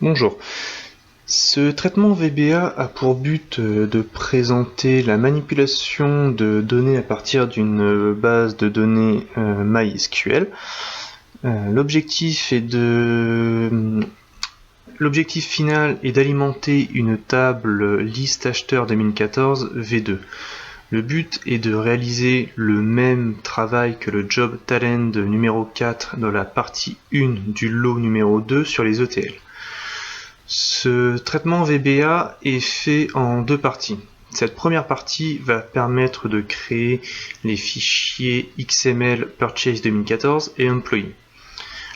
Bonjour. Ce traitement VBA a pour but de présenter la manipulation de données à partir d'une base de données MySQL. L'objectif final est d'alimenter une table liste acheteur 2014 V2. Le but est de réaliser le même travail que le job talent numéro 4 dans la partie 1 du lot numéro 2 sur les ETL. Ce traitement VBA est fait en deux parties. Cette première partie va permettre de créer les fichiers XML Purchase 2014 et Employee.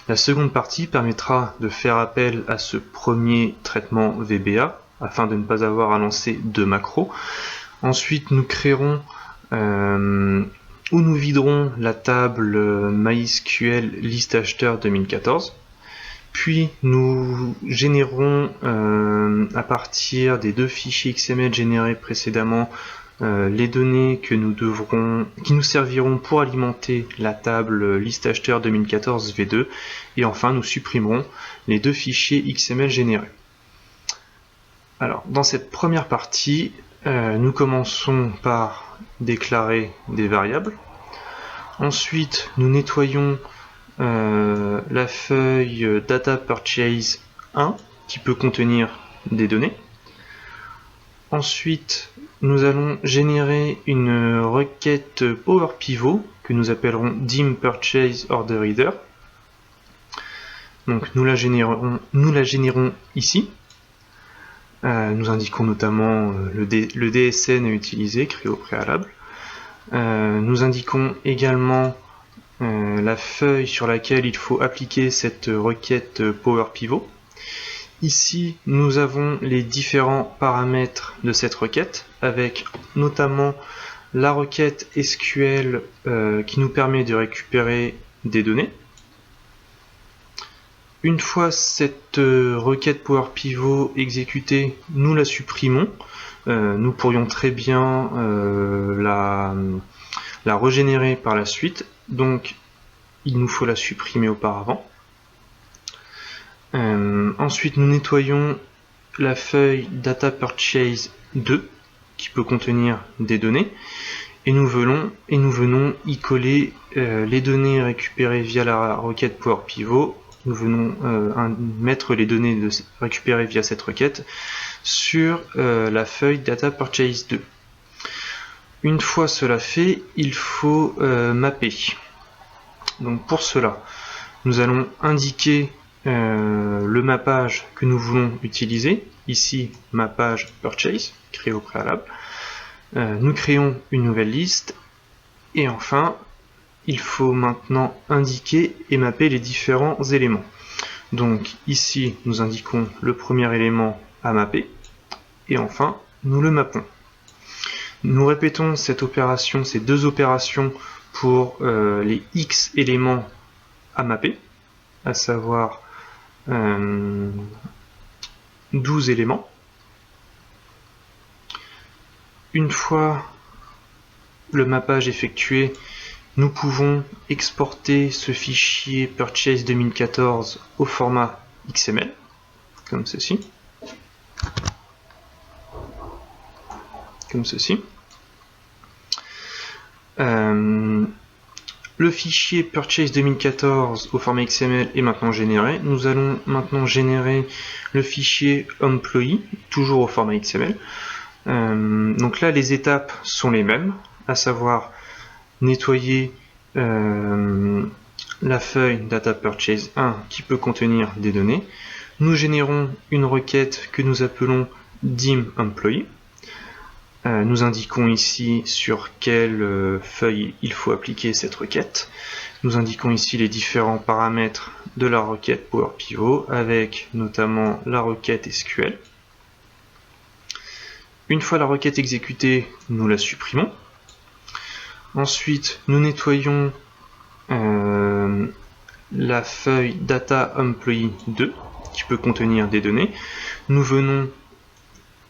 La seconde partie permettra de faire appel à ce premier traitement VBA afin de ne pas avoir à lancer deux macros. Ensuite, nous créerons ou nous viderons la table MySQL liste acheteur 2014. Puis nous générons à partir des deux fichiers XML générés précédemment les données qui nous serviront pour alimenter la table liste acheteur 2014 V2 et enfin nous supprimerons les deux fichiers XML générés. Alors dans cette première partie, nous commençons par déclarer des variables. Ensuite nous nettoyons la feuille data purchase 1 qui peut contenir des données. Ensuite, nous allons générer une requête Power Pivot que nous appellerons dim purchase order reader. Donc nous la générons ici. Nous indiquons notamment le DSN à utiliser, créé au préalable. Nous indiquons également la feuille sur laquelle il faut appliquer cette requête Power Pivot. Ici, nous avons les différents paramètres de cette requête, avec notamment la requête SQL qui nous permet de récupérer des données. Une fois cette requête Power Pivot exécutée, nous la supprimons. Nous pourrions très bien la régénérer par la suite. Donc il nous faut la supprimer auparavant. Ensuite nous nettoyons la feuille data purchase 2 qui peut contenir des données et nous venons y coller les données récupérées via la requête Power Pivot. Nous venons mettre les données récupérées via cette requête sur la feuille data purchase 2. Une fois cela fait, il faut mapper. Donc pour cela, nous allons indiquer le mappage que nous voulons utiliser. Ici, mappage purchase, créé au préalable. Nous créons une nouvelle liste. Et enfin, il faut maintenant indiquer et mapper les différents éléments. Donc ici, nous indiquons le premier élément à mapper. Et enfin, nous le mappons. Nous répétons cette opération, ces deux opérations pour les X éléments à mapper, à savoir 12 éléments. Une fois le mappage effectué, nous pouvons exporter ce fichier Purchase 2014 au format XML, comme ceci. Le fichier Purchase 2014 au format XML est maintenant généré. Nous allons maintenant générer le fichier Employee, toujours au format XML. Donc là, les étapes sont les mêmes, à savoir nettoyer la feuille Data Purchase 1 qui peut contenir des données. Nous générons une requête que nous appelons dim employee. Nous indiquons ici sur quelle feuille il faut appliquer cette requête. Nous indiquons ici les différents paramètres de la requête Power Pivot avec notamment la requête SQL. Une fois la requête exécutée, nous la supprimons. Ensuite, nous nettoyons la feuille Data Employee 2 qui peut contenir des données. Nous venons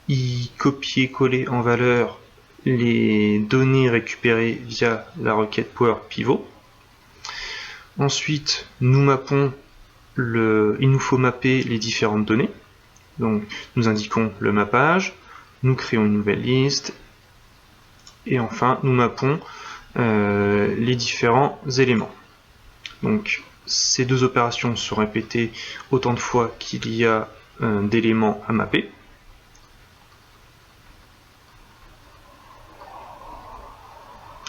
y copier-coller en valeur les données récupérées via la requête Power Pivot. Ensuite, nous mappons il nous faut mapper les différentes données. Donc nous indiquons le mappage, nous créons une nouvelle liste, et enfin nous mappons les différents éléments. Donc ces deux opérations sont répétées autant de fois qu'il y a d'éléments à mapper.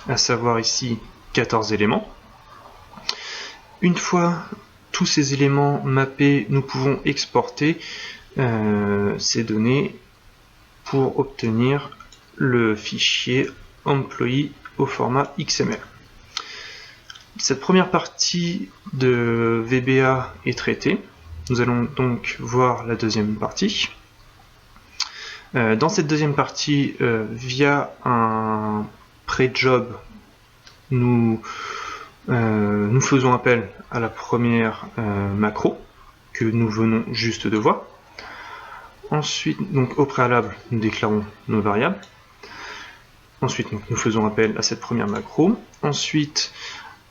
À savoir ici 14 éléments. Une fois tous ces éléments mappés, nous pouvons exporter ces données pour obtenir le fichier employee au format XML. Cette première partie de VBA est traitée. Nous allons donc voir la deuxième partie. Dans cette deuxième partie, via un pré-job, nous faisons appel à la première macro que nous venons juste de voir. Ensuite, donc au préalable, nous déclarons nos variables. Ensuite, donc, nous faisons appel à cette première macro. Ensuite,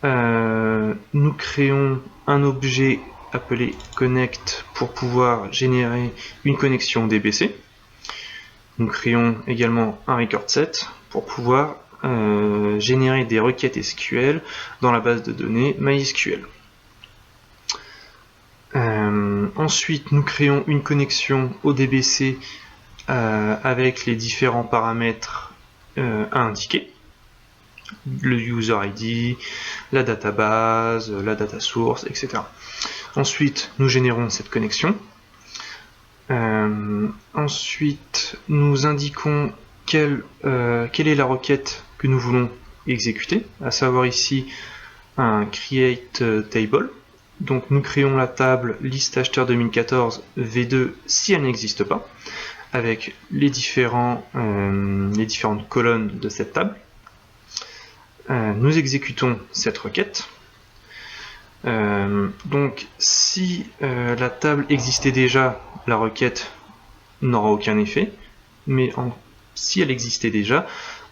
nous créons un objet appelé connect pour pouvoir générer une connexion DBC. Nous créons également un record set pour pouvoir générer des requêtes SQL dans la base de données MySQL. Ensuite, nous créons une connexion au DBC avec les différents paramètres à indiquer. Le user ID, la database, la data source, etc. Ensuite, nous générons cette connexion. Ensuite, nous indiquons quelle est la requête que nous voulons exécuter, à savoir ici un create table. Donc nous créons la table liste acheteur 2014 V2 si elle n'existe pas, avec les différentes colonnes de cette table. Nous exécutons cette requête. Donc si la table existait déjà, la requête n'aura aucun effet, mais si elle existait déjà,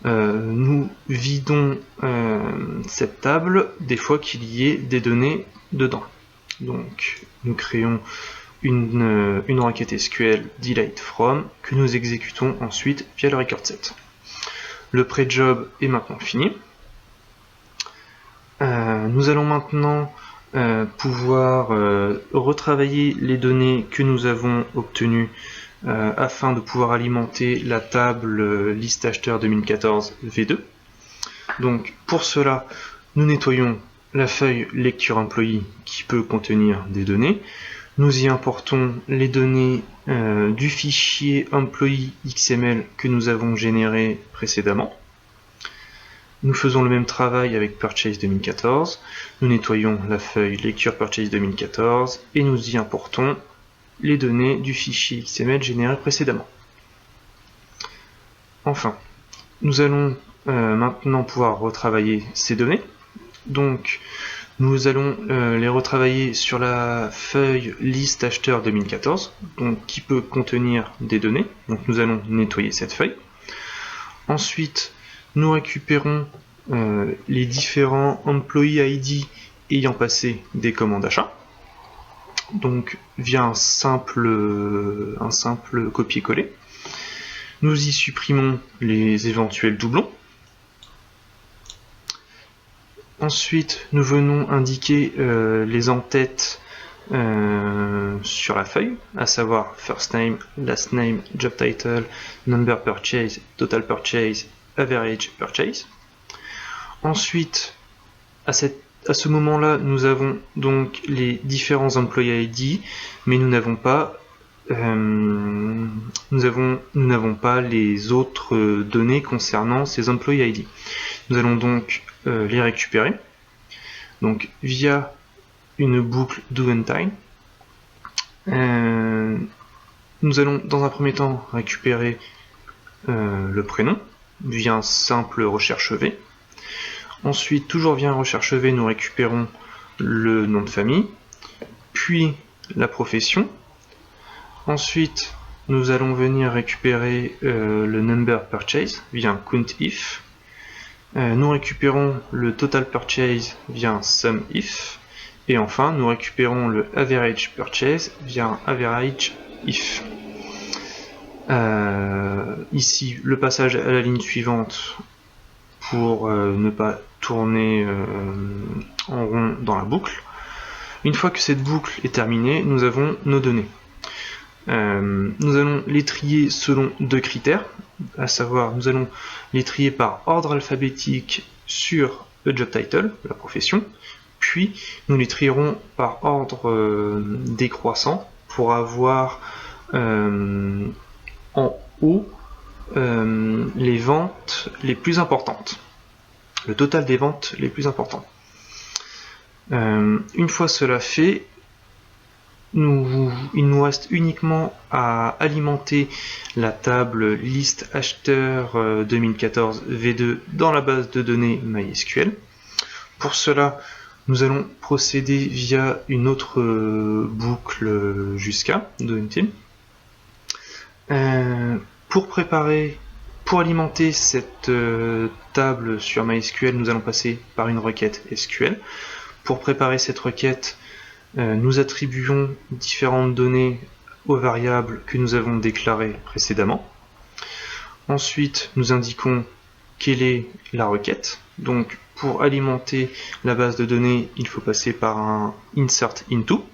nous vidons cette table des fois qu'il y ait des données dedans. Donc nous créons une requête SQL delete from que nous exécutons ensuite via le record set. Le pré-job est maintenant fini. Nous allons maintenant pouvoir retravailler les données que nous avons obtenues afin de pouvoir alimenter la table liste acheteur 2014 V2. Donc pour cela, nous nettoyons la feuille lecture employee qui peut contenir des données. Nous y importons les données du fichier employee XML que nous avons généré précédemment. Nous faisons le même travail avec Purchase 2014. Nous nettoyons la feuille lecture Purchase 2014 et nous y importons les données du fichier XML généré précédemment. Enfin, nous allons maintenant pouvoir retravailler ces données. Donc, nous allons les retravailler sur la feuille liste acheteur 2014, donc qui peut contenir des données. Donc, nous allons nettoyer cette feuille. Ensuite, nous récupérons les différents employee ID ayant passé des commandes achat. Donc, via un simple copier-coller. Nous y supprimons les éventuels doublons. Ensuite, nous venons indiquer les en-têtes sur la feuille, à savoir first name, last name, job title, number purchase, total purchase, average purchase. Ensuite, à ce moment-là, nous avons donc les différents employee ID, mais nous n'avons pas les autres données concernant ces employee ID. Nous allons donc les récupérer, donc via une boucle doUntil. Nous allons dans un premier temps récupérer le prénom via un simple recherche V. Ensuite, toujours via un recherche V, nous récupérons le nom de famille, puis la profession. Ensuite, nous allons venir récupérer le number purchase via un countIf. Nous récupérons le total purchase via un sumIf. Et enfin, nous récupérons le average purchase via un average if. Ici, le passage à la ligne suivante pour ne pas tourner en rond dans la boucle. Une fois que cette boucle est terminée, nous avons nos données. Nous allons les trier selon deux critères, à savoir nous allons les trier par ordre alphabétique sur le job title, la profession, puis nous les trierons par ordre décroissant pour avoir en haut les ventes les plus importantes, le total des ventes les plus importantes. Une fois cela fait, il nous reste uniquement à alimenter la table liste acheteur 2014 V2 dans la base de données MySQL. Pour cela, nous allons procéder via une autre boucle jusqu'à de NTIL. Pour alimenter cette table sur MySQL, nous allons passer par une requête SQL. Pour préparer cette requête, nous attribuons différentes données aux variables que nous avons déclarées précédemment. Ensuite, nous indiquons quelle est la requête. Donc, pour alimenter la base de données, il faut passer par un insert into.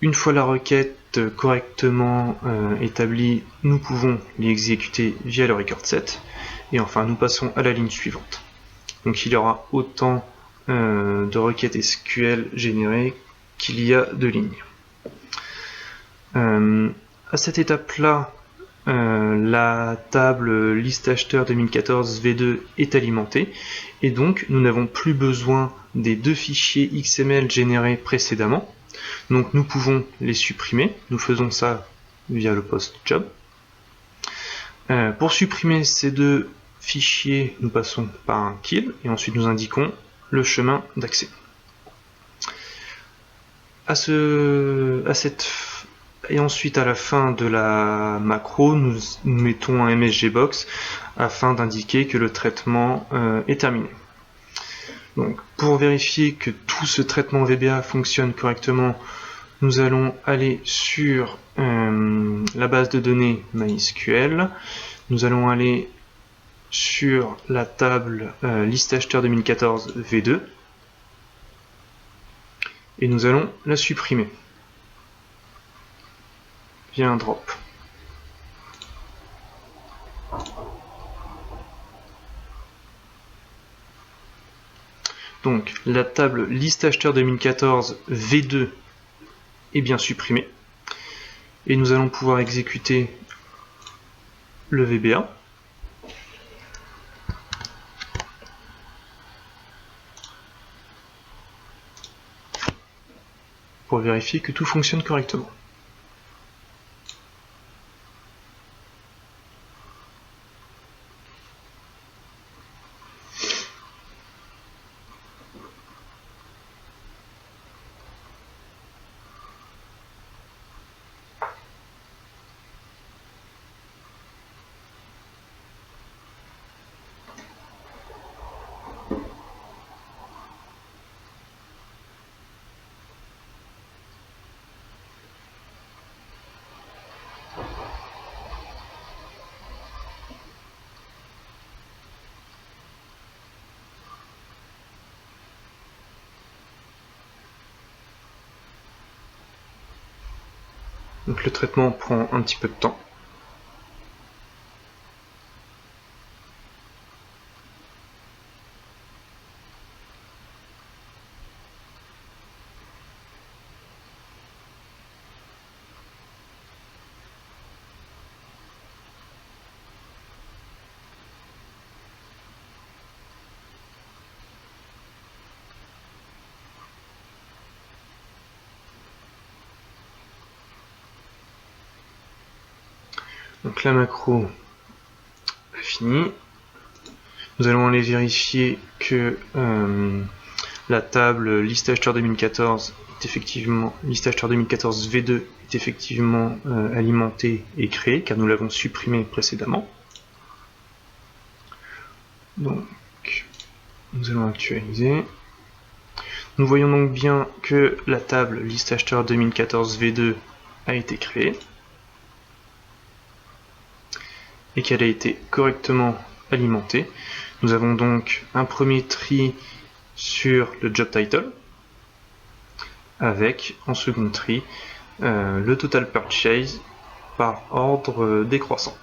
Une fois la requête correctement établie, nous pouvons l'exécuter via le record set. Et enfin, nous passons à la ligne suivante. Donc, il y aura autant de requêtes SQL générées qu'il y a de lignes. À cette étape-là, la table liste acheteur 2014 V2 est alimentée et donc nous n'avons plus besoin des deux fichiers XML générés précédemment. Donc nous pouvons les supprimer. Nous faisons ça via le post job. Pour supprimer ces deux fichiers, nous passons par un kill et ensuite nous indiquons le chemin d'accès. Et ensuite, à la fin de la macro, nous mettons un MSGBox afin d'indiquer que le traitement est terminé. Donc, pour vérifier que tout ce traitement VBA fonctionne correctement, nous allons aller sur la base de données MySQL. Nous allons aller sur la table liste acheteur 2014 V2 et nous allons la supprimer via un drop. Donc la table liste acheteur 2014 V2 est bien supprimée et nous allons pouvoir exécuter le VBA. Pour vérifier que tout fonctionne correctement. Donc le traitement prend un petit peu de temps. Donc la macro a fini. Nous allons aller vérifier que la table liste acheteur 2014 est effectivement liste acheteur 2014 V2 est effectivement alimentée et créée car nous l'avons supprimée précédemment. Donc nous allons actualiser. Nous voyons donc bien que la table liste acheteur 2014 V2 a été créée. et qu'elle a été correctement alimentée. Nous avons donc un premier tri sur le job title, avec en second tri le total purchase par ordre décroissant.